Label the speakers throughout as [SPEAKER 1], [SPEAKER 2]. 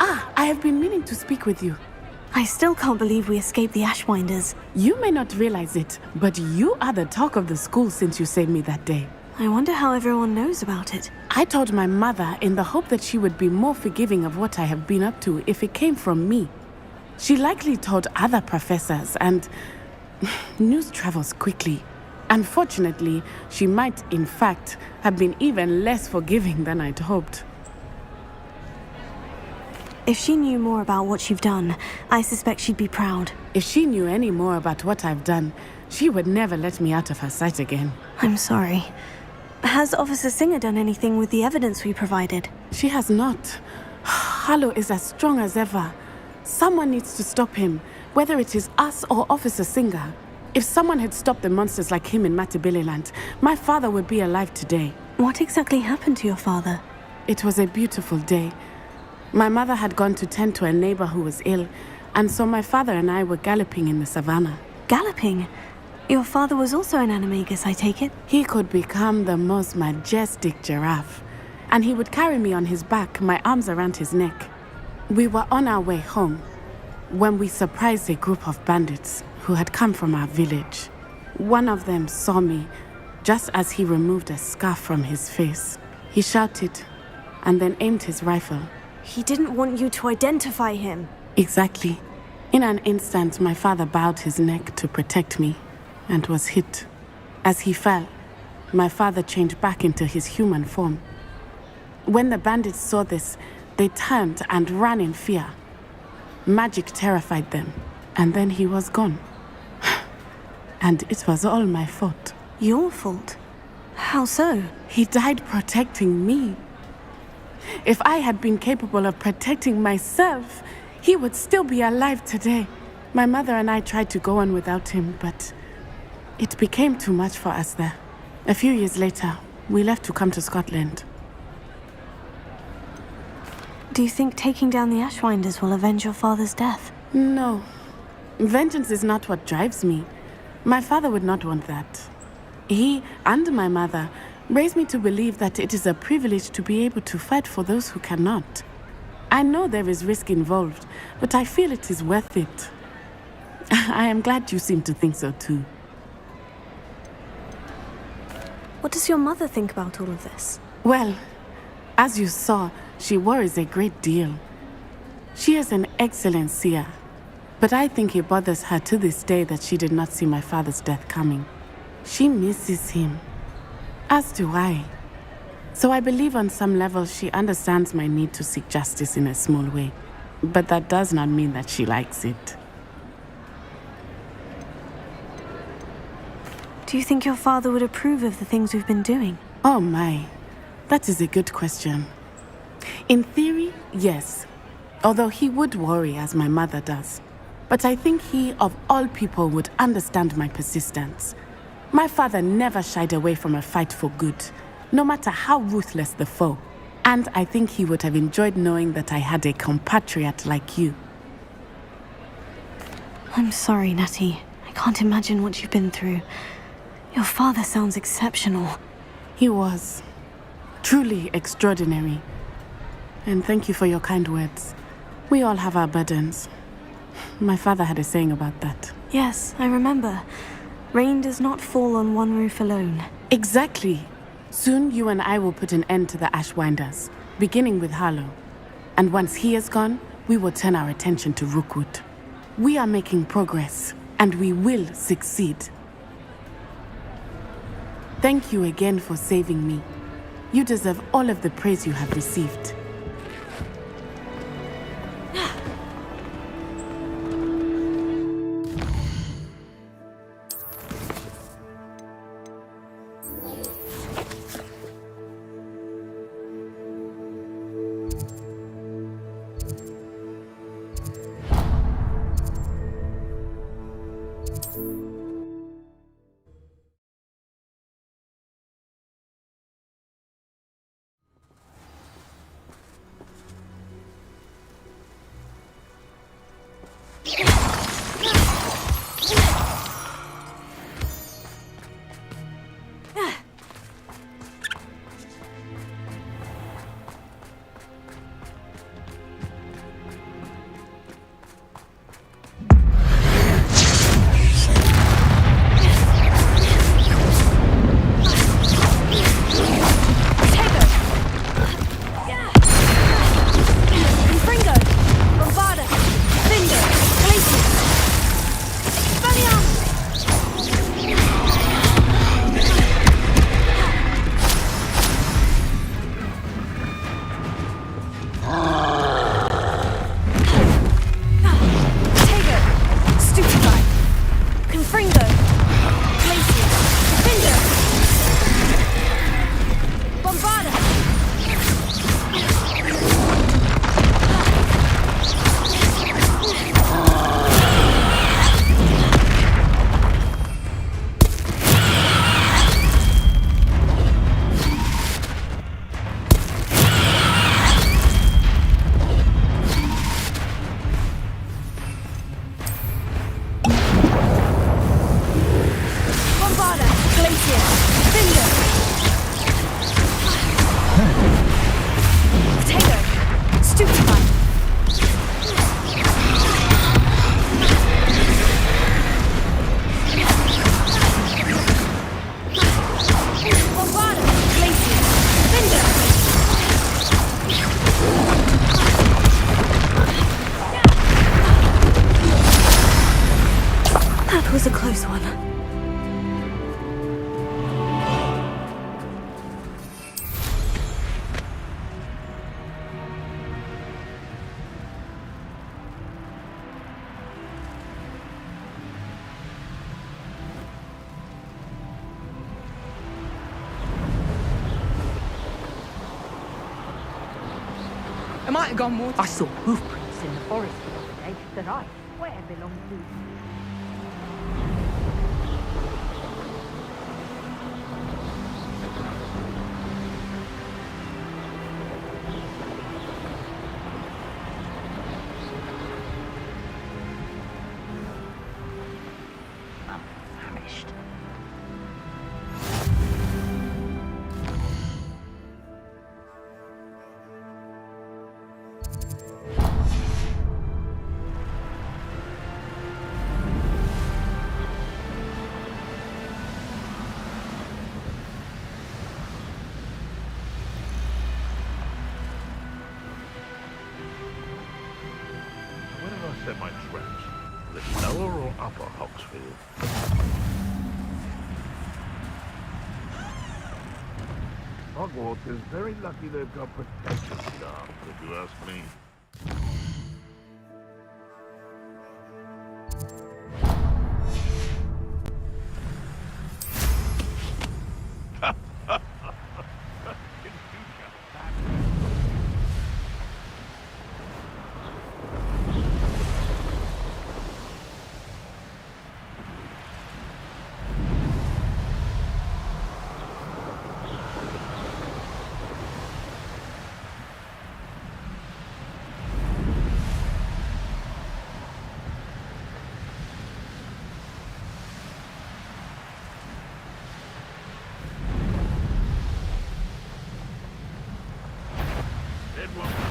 [SPEAKER 1] Ah, I have been meaning to speak with you.
[SPEAKER 2] I still can't believe we escaped the Ashwinders.
[SPEAKER 1] You may not realize it, but you are the talk of the school since you saved me that day.
[SPEAKER 2] I wonder how everyone knows about it.
[SPEAKER 1] I told my mother in the hope that she would be more forgiving of what I have been up to if it came from me. She likely told other professors, and news travels quickly. Unfortunately, she might, in fact, have been even less forgiving than I'd hoped.
[SPEAKER 2] If she knew more about what you've done, I suspect she'd be proud.
[SPEAKER 1] If she knew any more about what I've done, she would never let me out of her sight again.
[SPEAKER 2] I'm sorry. Has Officer Singer done anything with the evidence we provided?
[SPEAKER 1] She has not. Harlow is as strong as ever. Someone needs to stop him, whether it is us or Officer Singer. If someone had stopped the monsters like him in Matabeleland, my father would be alive today.
[SPEAKER 2] What exactly happened to your father?
[SPEAKER 1] It was a beautiful day. My mother had gone to tend to a neighbor who was ill, and so my father and I were galloping in the savannah.
[SPEAKER 2] Galloping? Your father was also an animagus, I take it?
[SPEAKER 1] He could become the most majestic giraffe, and he would carry me on his back, my arms around his neck. We were on our way home when we surprised a group of bandits who had come from our village. One of them saw me just as he removed a scarf from his face. He shouted and then aimed his rifle.
[SPEAKER 2] He didn't want you to identify him.
[SPEAKER 1] Exactly. In an instant, my father bowed his neck to protect me and was hit. As he fell, my father changed back into his human form. When the bandits saw this, they turned and ran in fear. Magic terrified them, and then he was gone. And it was all my fault.
[SPEAKER 2] Your fault? How so?
[SPEAKER 1] He died protecting me. If I had been capable of protecting myself, he would still be alive today. My mother and I tried to go on without him, but it became too much for us there. A few years later, we left to come to Scotland.
[SPEAKER 2] Do you think taking down the Ashwinders will avenge your father's death?
[SPEAKER 1] No. Vengeance is not what drives me. My father would not want that. He and my mother raised me to believe that it is a privilege to be able to fight for those who cannot. I know there is risk involved, but I feel it is worth it. I am glad you seem to think so too.
[SPEAKER 2] What does your mother think about all of this?
[SPEAKER 1] Well, as you saw, she worries a great deal. She is an excellent seer, but I think it bothers her to this day that she did not see my father's death coming. She misses him, as do I. So I believe on some level she understands my need to seek justice in a small way, but that does not mean that she likes it.
[SPEAKER 2] Do you think your father would approve of the things we've been doing?
[SPEAKER 1] Oh my, that is a good question. In theory, yes, although he would worry as my mother does. But I think he, of all people, would understand my persistence. My father never shied away from a fight for good, no matter how ruthless the foe. And I think he would have enjoyed knowing that I had a compatriot like you.
[SPEAKER 2] I'm sorry, Natty. I can't imagine what you've been through. Your father sounds exceptional.
[SPEAKER 1] He was. Truly extraordinary. And thank you for your kind words. We all have our burdens. My father had a saying about that.
[SPEAKER 2] Yes, I remember. Rain does not fall on one roof alone.
[SPEAKER 1] Exactly. Soon you and I will put an end to the Ashwinders, beginning with Harlow. And once he is gone, we will turn our attention to Rookwood. We are making progress, and we will succeed. Thank you again for saving me. You deserve all of the praise you have received.
[SPEAKER 2] was a close one.
[SPEAKER 3] I might have gone more.
[SPEAKER 4] I saw hoof prints in the forest the other day that I swear belong to... Famished.
[SPEAKER 5] Where did I set my traps? The lower or upper Hogsfield? Hogwarts is very lucky they've got protection staff, if you ask me.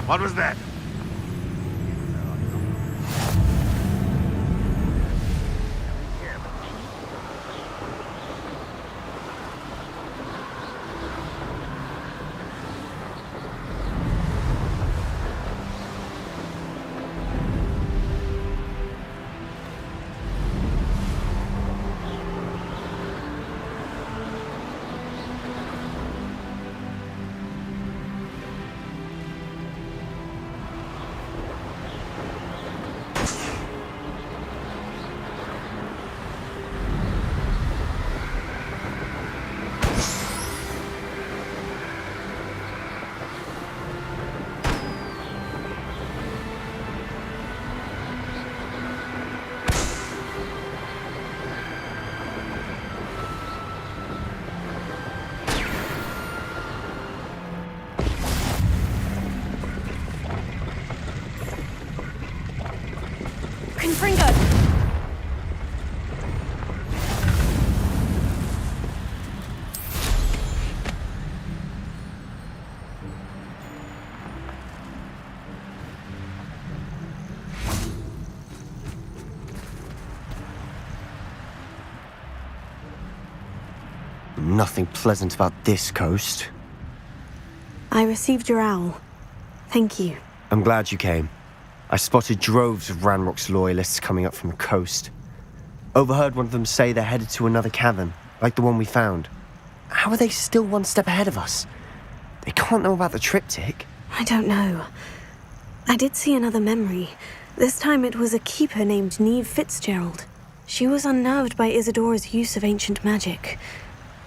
[SPEAKER 5] What was that?
[SPEAKER 6] Nothing pleasant about this coast.
[SPEAKER 2] I received your owl. Thank you.
[SPEAKER 6] I'm glad you came. I spotted droves of Ranrock's loyalists coming up from the coast. Overheard one of them say they're headed to another cavern, like the one we found. How are they still one step ahead of us? They can't know about the triptych.
[SPEAKER 2] I don't know. I did see another memory. This time it was a keeper named Neve Fitzgerald. She was unnerved by Isadora's use of ancient magic.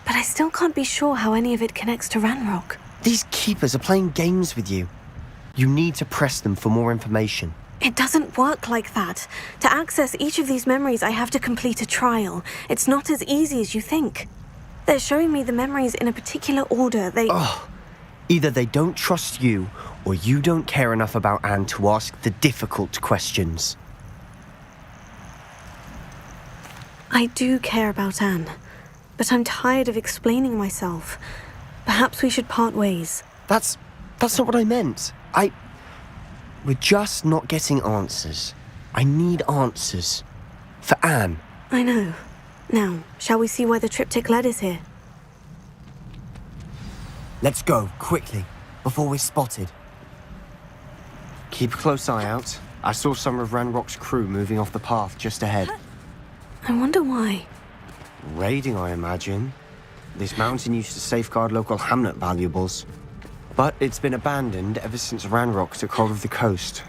[SPEAKER 2] But I still can't be sure how any of it connects to Ranrock.
[SPEAKER 6] These keepers are playing games with you. You need to press them for more information.
[SPEAKER 2] It doesn't work like that. To access each of these memories, I have to complete a trial. It's not as easy as you think. They're showing me the memories in a particular order.
[SPEAKER 6] Either they don't trust you, or you don't care enough about Anne to ask the difficult questions.
[SPEAKER 2] I do care about Anne, but I'm tired of explaining myself. Perhaps we should part ways.
[SPEAKER 6] That's not what I meant. We're just not getting answers. I need answers. For Anne.
[SPEAKER 2] I know. Now, shall we see why the triptych led us here?
[SPEAKER 6] Let's go, quickly, before we're spotted. Keep a close eye out. I saw some of Ranrock's crew moving off the path just ahead.
[SPEAKER 2] I wonder why.
[SPEAKER 6] Raiding, I imagine. This mountain used to safeguard local hamlet valuables. But it's been abandoned ever since Ranrock took hold of the coast.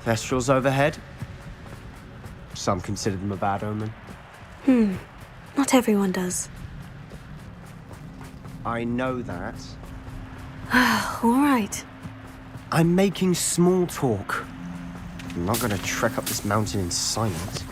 [SPEAKER 6] Thestrals overhead? Some consider them a bad omen.
[SPEAKER 2] Not everyone does.
[SPEAKER 6] I know that.
[SPEAKER 2] All right.
[SPEAKER 6] I'm making small talk. I'm not gonna trek up this mountain in silence.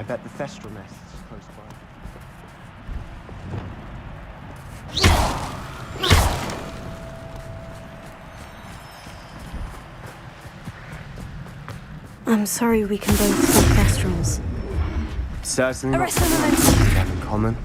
[SPEAKER 6] I bet the Thestral nest is close by.
[SPEAKER 2] I'm sorry we can both see Thestrals.
[SPEAKER 6] Certainly not
[SPEAKER 2] Arrest the momentum.
[SPEAKER 6] something we have in common.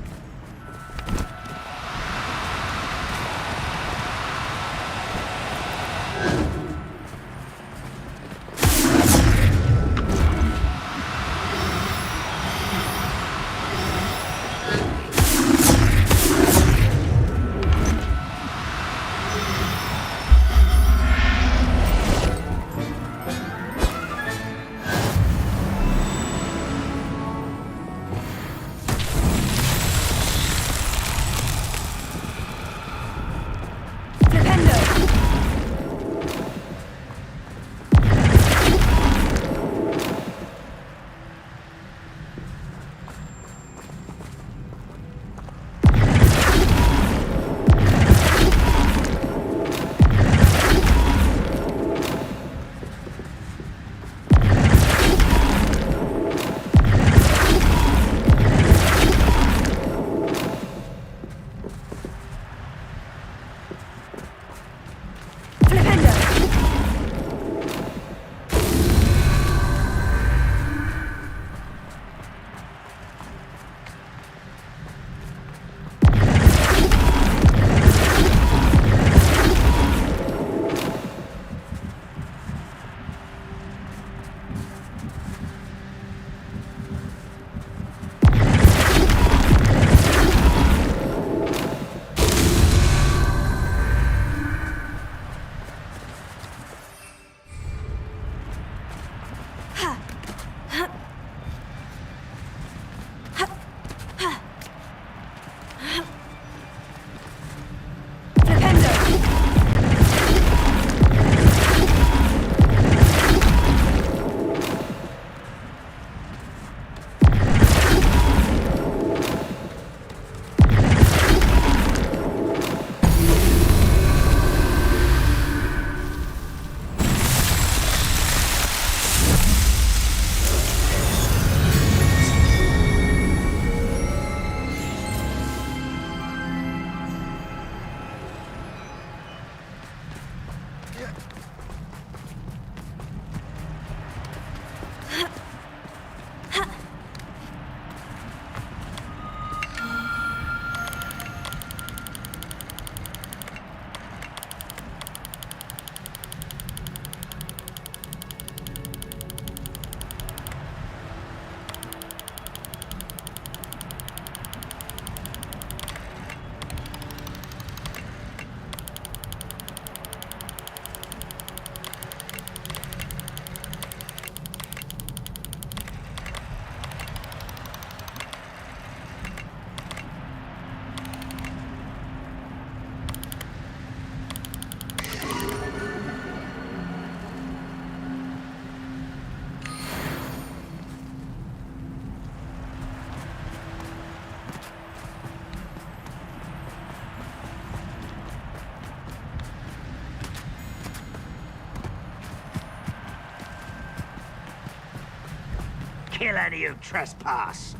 [SPEAKER 7] kill any who trespass.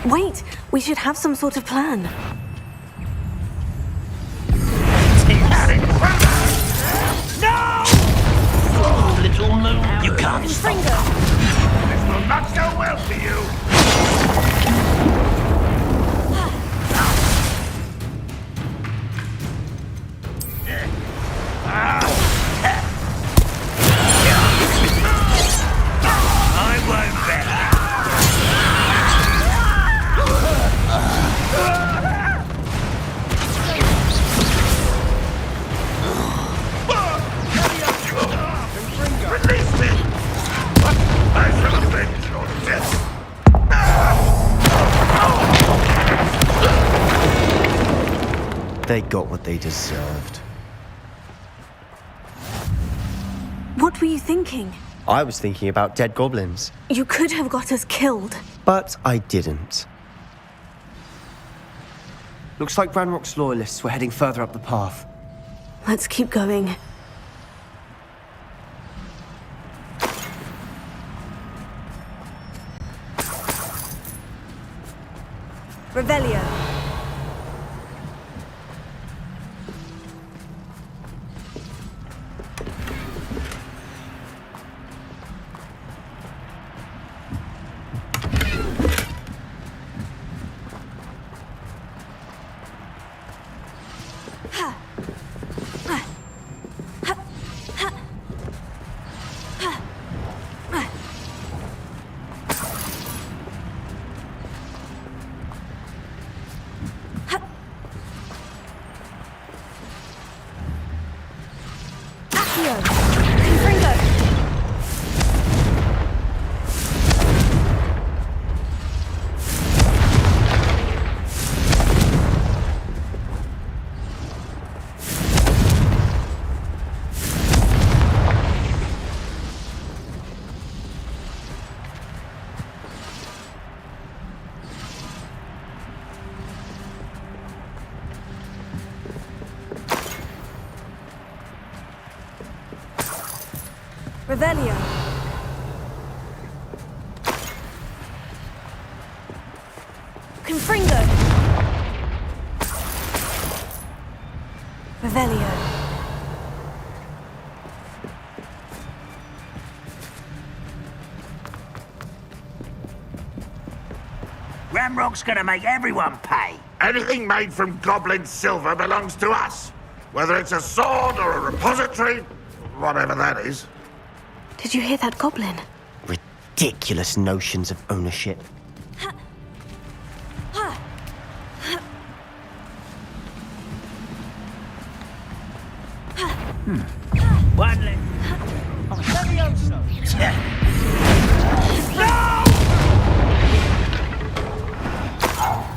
[SPEAKER 2] Wait, we should have some sort of plan.
[SPEAKER 7] No! Oh, little moon, you can't stop.
[SPEAKER 5] This will not go well for you.
[SPEAKER 7] I won't bet.
[SPEAKER 5] Release me! I shall avenge your death.
[SPEAKER 6] They got what they deserved.
[SPEAKER 2] What were you thinking?
[SPEAKER 6] I was thinking about dead goblins,
[SPEAKER 2] You could have got us killed.
[SPEAKER 6] but I didn't. Looks like Ranrock's loyalists were heading further up the path.
[SPEAKER 2] Let's keep going. Revelio. Revelio. Confringo. Revelio.
[SPEAKER 7] Ramrock's gonna make everyone pay.
[SPEAKER 5] Anything made from goblin silver belongs to us. Whether it's a sword or a repository, whatever that is.
[SPEAKER 2] Did you hear that goblin?
[SPEAKER 6] Ridiculous notions of ownership.
[SPEAKER 7] One leg.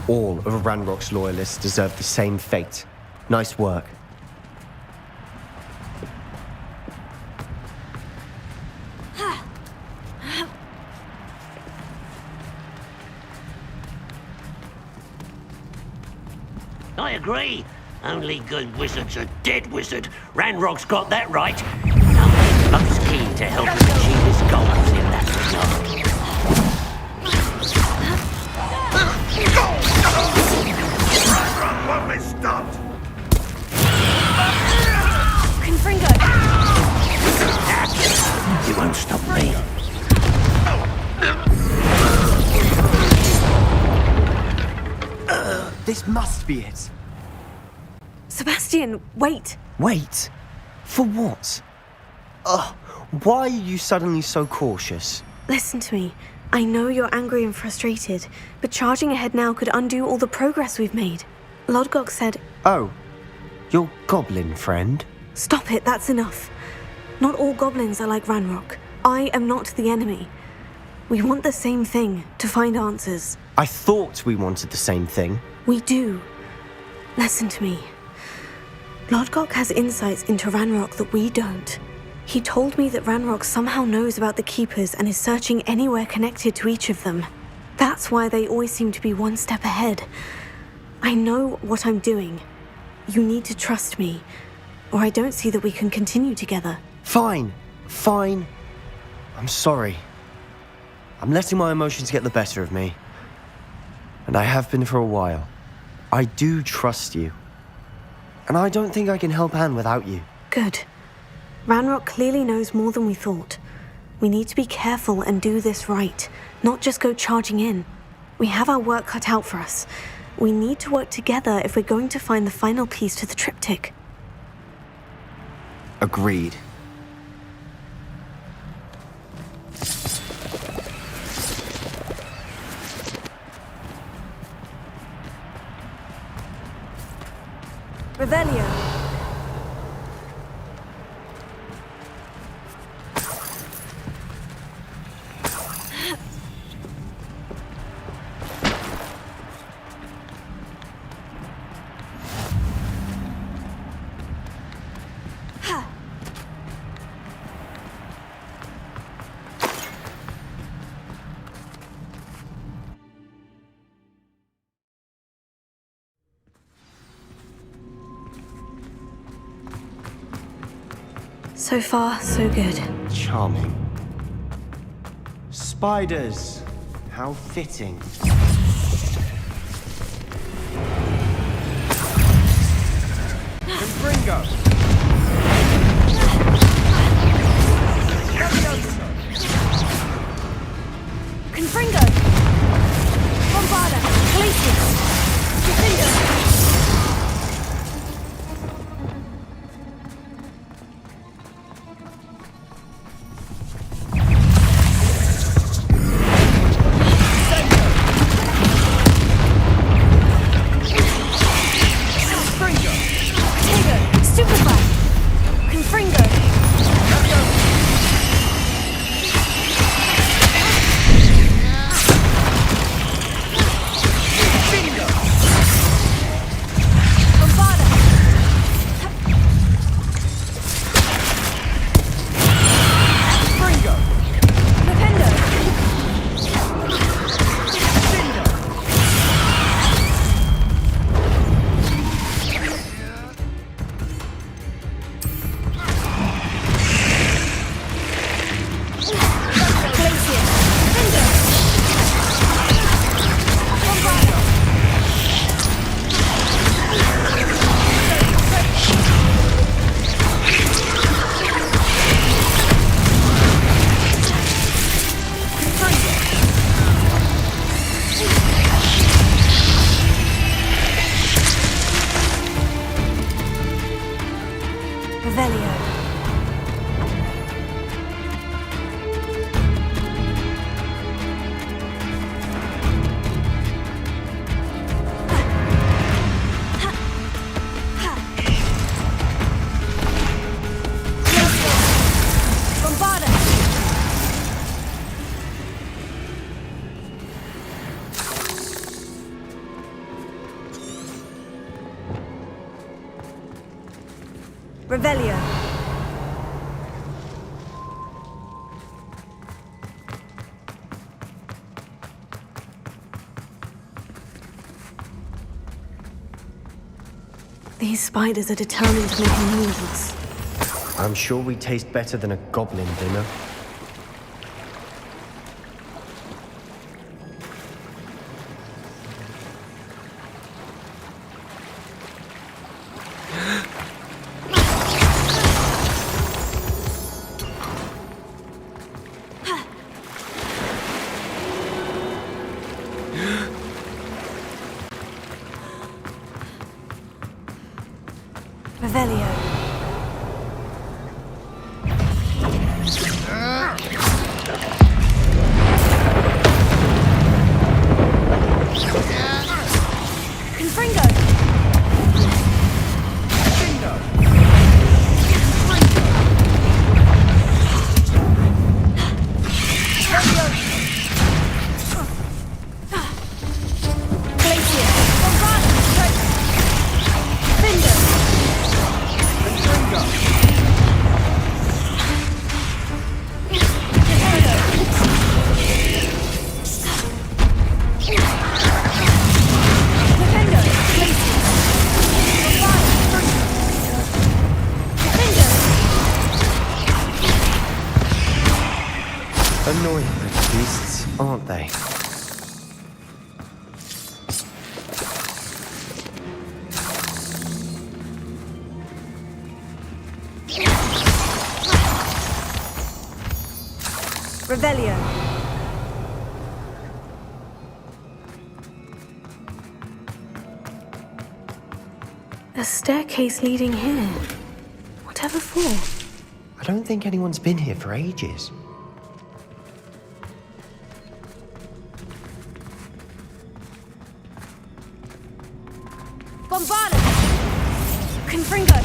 [SPEAKER 6] All of Ranrock's loyalists deserve the same fate. Nice work.
[SPEAKER 7] I agree. Only good wizard's a dead wizard. Ranrock's got that right. I'm most keen to help him achieve his goals in that regard.
[SPEAKER 5] Ranrock won't be stopped.
[SPEAKER 2] Confringo.
[SPEAKER 7] You won't stop me.
[SPEAKER 6] This must be it.
[SPEAKER 2] Sebastian, wait.
[SPEAKER 6] Wait. For what? Ugh. Why are you suddenly so cautious?
[SPEAKER 2] Listen to me. I know you're angry and frustrated, but charging ahead now could undo all the progress we've made. Lodgok said,
[SPEAKER 6] Oh. Your goblin friend?
[SPEAKER 2] stop it, that's enough. Not all goblins are like Ranrock. I am not the enemy. We want the same thing, to find answers.
[SPEAKER 6] I thought we wanted the same thing.
[SPEAKER 2] We do. Listen to me. Lodgok has insights into Ranrock that we don't. He told me that Ranrock somehow knows about the Keepers and is searching anywhere connected to each of them. That's why they always seem to be one step ahead. I know what I'm doing. You need to trust me, or I don't see that we can continue together.
[SPEAKER 6] Fine. Fine. I'm sorry. I'm letting my emotions get the better of me. And I have been for a while. I do trust you. And I don't think I can help Anne without you.
[SPEAKER 2] Good. Ranrock clearly knows more than we thought. We need to be careful and do this right, not just go charging in. We have our work cut out for us. We need to work together if we're going to find the final piece to the triptych.
[SPEAKER 6] Agreed.
[SPEAKER 2] Revelio. So far, so good.
[SPEAKER 6] Charming. Spiders. How fitting. Confringo.
[SPEAKER 2] Confringo! Bombarda! Glacius! Confringo! Revelio. These spiders are determined to make a meal of us.
[SPEAKER 6] I'm sure we taste better than a goblin dinner.
[SPEAKER 2] Revelio. Confringo. Glacius. Bombarda. Findo. Revelio. A staircase leading here. Whatever for?
[SPEAKER 6] I don't think anyone's been here for ages.
[SPEAKER 2] Bombardus! Confringo!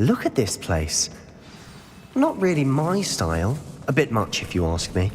[SPEAKER 6] Look at this place. Not really my style. A bit much, if you ask me.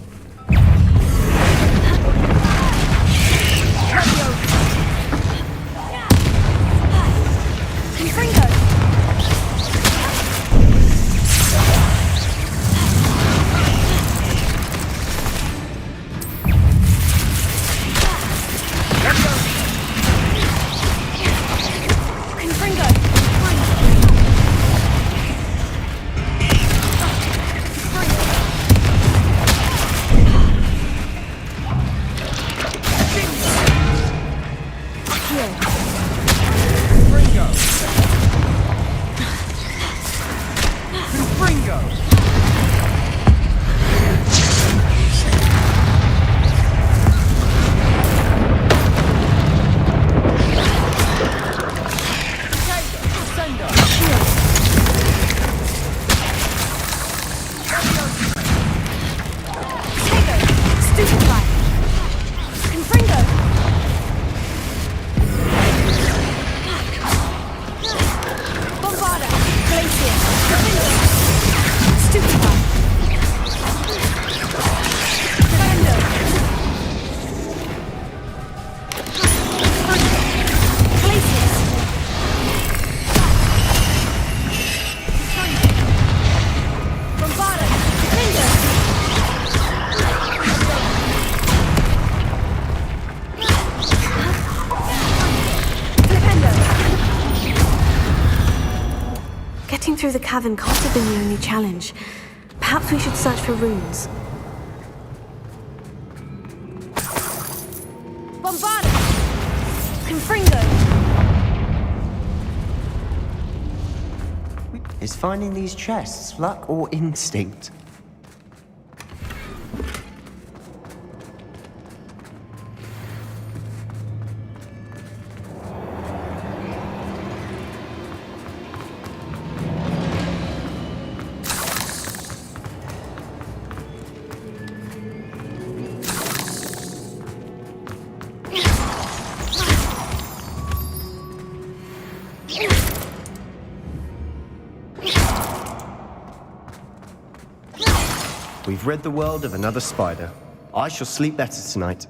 [SPEAKER 2] Through the cavern can't have been the only challenge. Perhaps we should search for runes. Bombardus! Confringo!
[SPEAKER 6] Is finding these chests luck or instinct? We've rid the world of another spider. I shall sleep better tonight.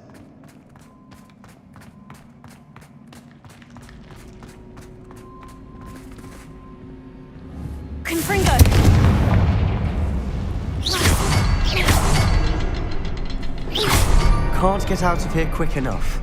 [SPEAKER 2] Confringo!
[SPEAKER 6] Can't get out of here quick enough.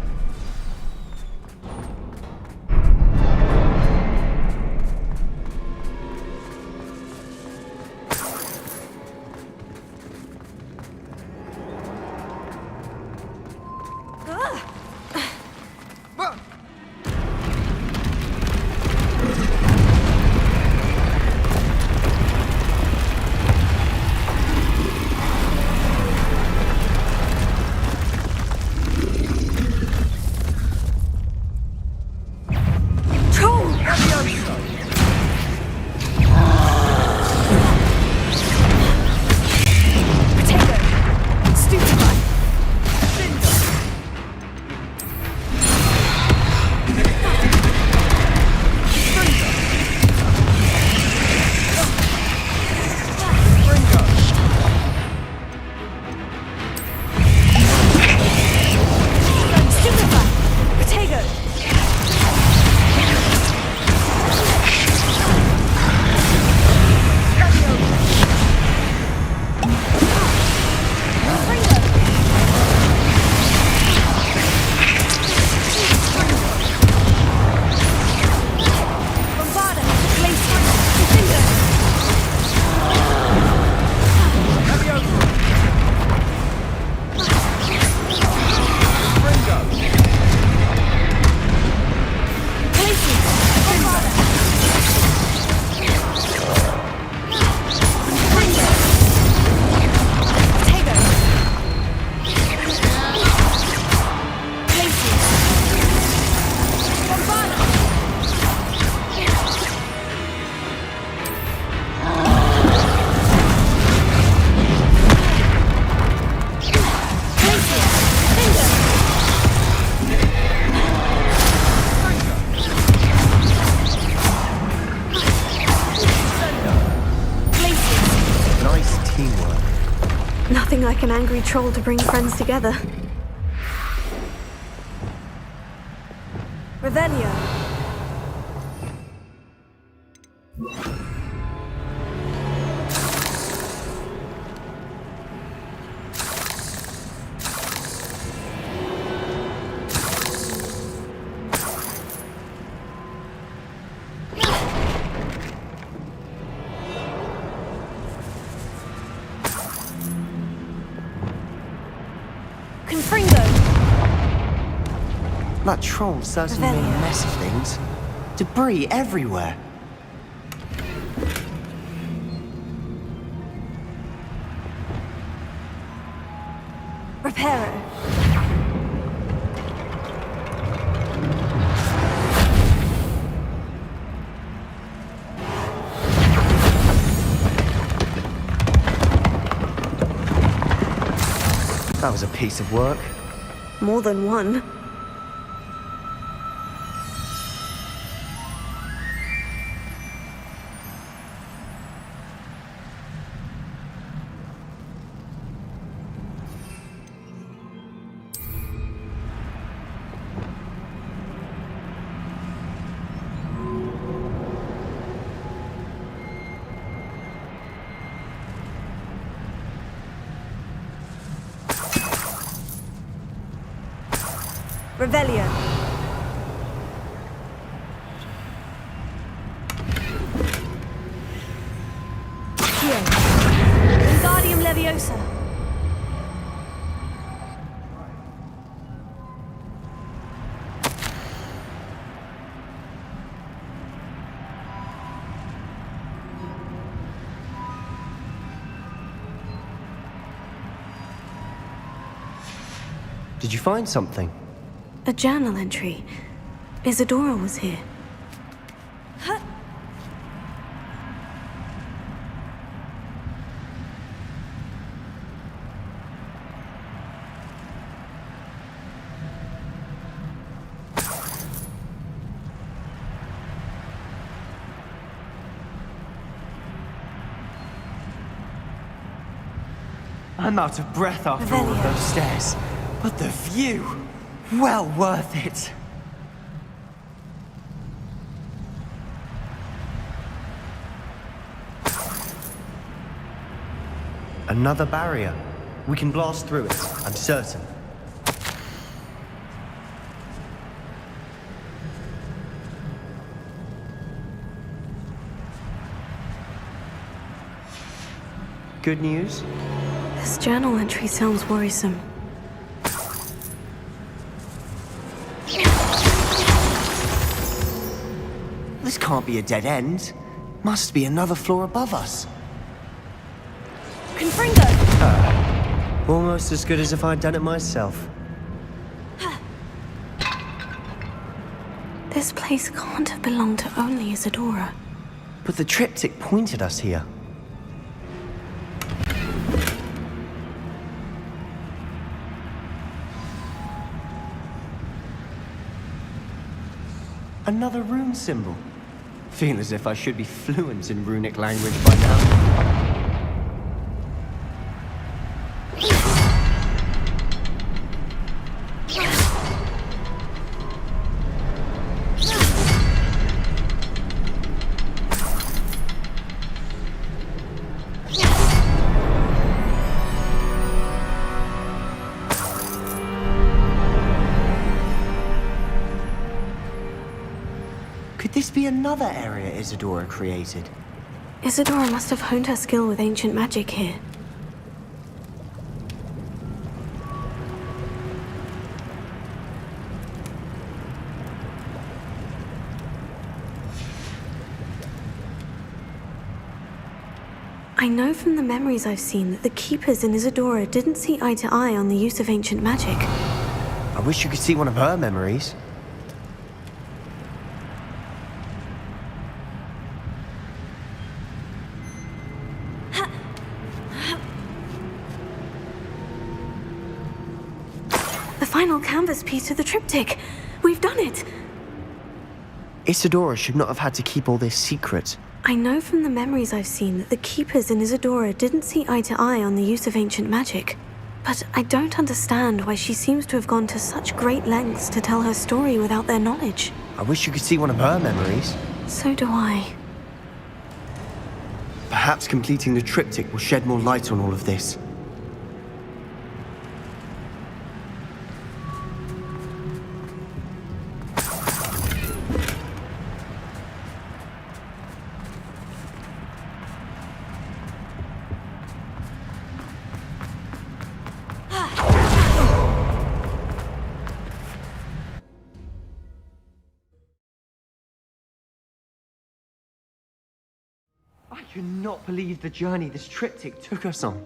[SPEAKER 6] teamwork.
[SPEAKER 2] Nothing like an angry troll to bring friends together. Revelio.
[SPEAKER 6] That troll certainly made a mess of things. Debris everywhere.
[SPEAKER 2] Reparo.
[SPEAKER 6] That was a piece of work.
[SPEAKER 2] More than one. Revelio. Here. Wingardium Leviosa.
[SPEAKER 6] Did you find something?
[SPEAKER 2] A journal entry. Isadora was here.
[SPEAKER 6] I'm out of breath after all of those stairs. But the view! Well worth it. Another barrier. We can blast through it, I'm certain. Good news?
[SPEAKER 2] This journal entry sounds worrisome.
[SPEAKER 6] This can't be a dead end. Must be another floor above us.
[SPEAKER 2] Confringo!
[SPEAKER 6] Almost as good as if I'd done it myself.
[SPEAKER 2] This place can't have belonged to only Isadora.
[SPEAKER 6] But the triptych pointed us here. Another rune symbol. Feel as if I should be fluent in runic language by now. Could this be another area Isadora created?
[SPEAKER 2] Isadora must have honed her skill with ancient magic here. I know from the memories I've seen that the Keepers in Isadora didn't see eye to eye on the use of ancient magic.
[SPEAKER 6] I wish you could see one of her memories.
[SPEAKER 2] The final canvas piece of the triptych. We've done it!
[SPEAKER 6] Isadora should not have had to keep all this secret.
[SPEAKER 2] I know from the memories I've seen that the Keepers in Isadora didn't see eye to eye on the use of ancient magic. But I don't understand why she seems to have gone to such great lengths to tell her story without their knowledge.
[SPEAKER 6] I wish you could see one of her memories.
[SPEAKER 2] So do I.
[SPEAKER 6] Perhaps completing the triptych will shed more light on all of this. I cannot believe the journey this triptych took us on.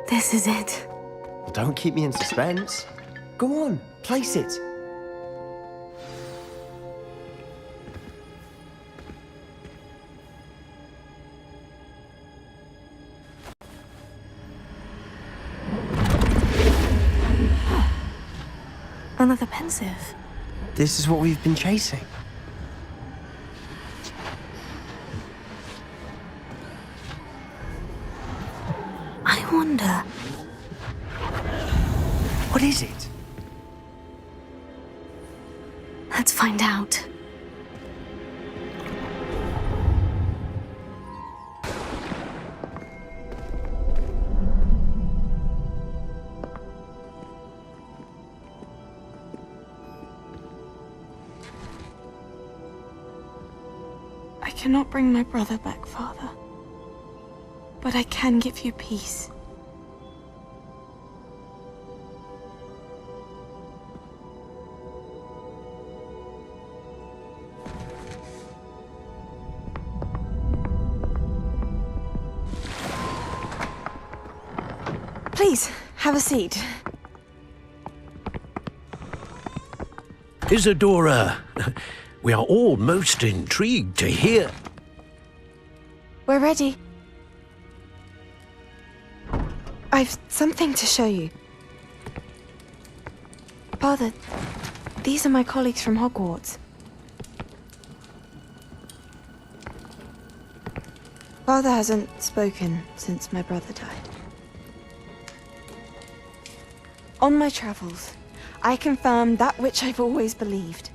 [SPEAKER 2] This is it.
[SPEAKER 6] Well, don't keep me in suspense. Go on, place it.
[SPEAKER 2] Another pensive.
[SPEAKER 6] This is what we've been chasing.
[SPEAKER 2] I wonder.
[SPEAKER 6] What is it?
[SPEAKER 2] Let's find out.
[SPEAKER 3] I cannot bring my brother back, Father. But I can give you peace. Please, have a seat.
[SPEAKER 8] Isadora, we are all most intrigued to hear.
[SPEAKER 3] We're ready. I've something to show you. Father, these are my colleagues from Hogwarts. Father hasn't spoken since my brother died. On my travels, I confirmed that which I've always believed.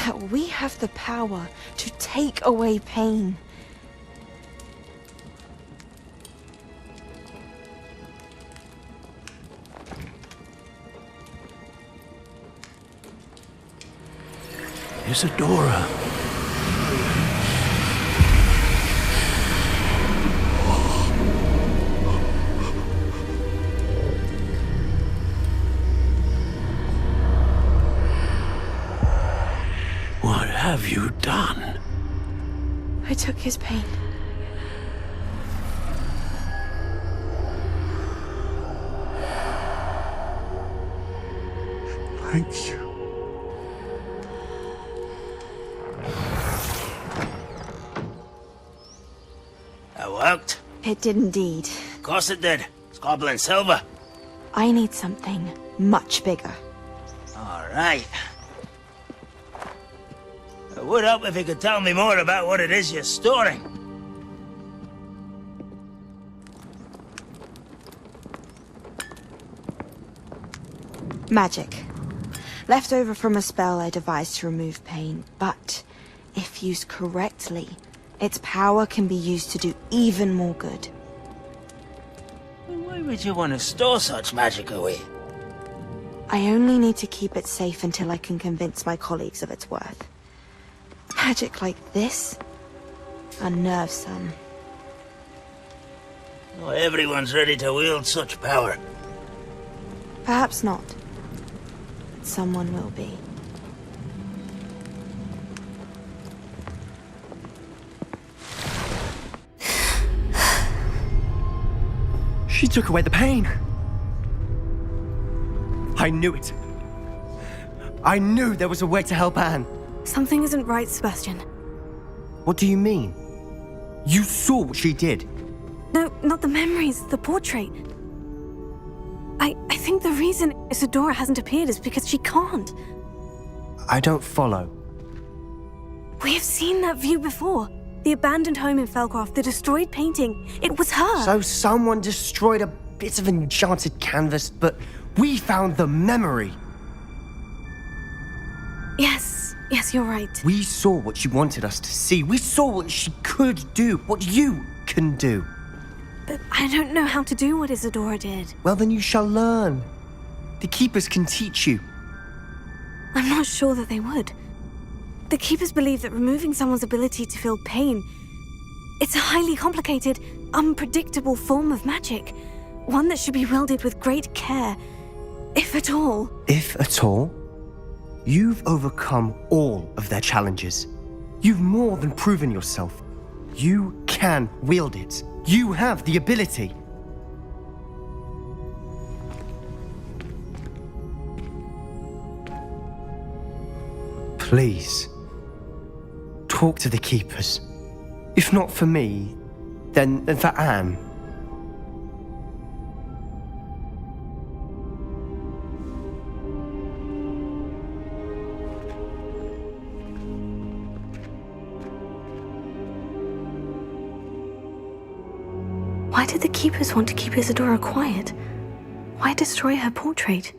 [SPEAKER 3] That we have the power to take away pain.
[SPEAKER 8] Isadora. What have you done?
[SPEAKER 3] I took his pain.
[SPEAKER 5] Thank you.
[SPEAKER 7] That worked.
[SPEAKER 3] It did indeed.
[SPEAKER 7] Of course it did. It's goblin silver.
[SPEAKER 3] I need something much bigger.
[SPEAKER 7] All right. It would help if you could tell me more about what it is you're storing.
[SPEAKER 3] Magic. Left over from a spell I devised to remove pain, but if used correctly, its power can be used to do even more good.
[SPEAKER 7] Why would you want to store such magic away?
[SPEAKER 3] I only need to keep it safe until I can convince my colleagues of its worth. Magic like this unnerves some.
[SPEAKER 7] Not everyone's ready to wield such power.
[SPEAKER 3] Perhaps not. But someone will be.
[SPEAKER 6] She took away the pain. I knew it. I knew there was a way to help Anne.
[SPEAKER 2] Something isn't right, Sebastian.
[SPEAKER 6] What do you mean? You saw what she did.
[SPEAKER 2] No, not the memories, the portrait. I think the reason Isadora hasn't appeared is because she can't.
[SPEAKER 6] I don't follow.
[SPEAKER 2] We have seen that view before. The abandoned home in Felcroft, the destroyed painting. It was her.
[SPEAKER 6] So someone destroyed a bit of enchanted canvas, but we found the memory.
[SPEAKER 2] Yes, you're right.
[SPEAKER 6] We saw what she wanted us to see. We saw what she could do, what you can do.
[SPEAKER 2] But I don't know how to do what Isadora did.
[SPEAKER 6] Well, then you shall learn. The Keepers can teach you.
[SPEAKER 2] I'm not sure that they would. The Keepers believe that removing someone's ability to feel pain, it's a highly complicated, unpredictable form of magic. One that should be wielded with great care, if at all.
[SPEAKER 6] If at all? You've overcome all of their challenges. You've more than proven yourself. You can wield it. You have the ability. Please, talk to the Keepers. If not for me, then for Anne.
[SPEAKER 2] Why did the Keepers want to keep Isadora quiet? Why destroy her portrait?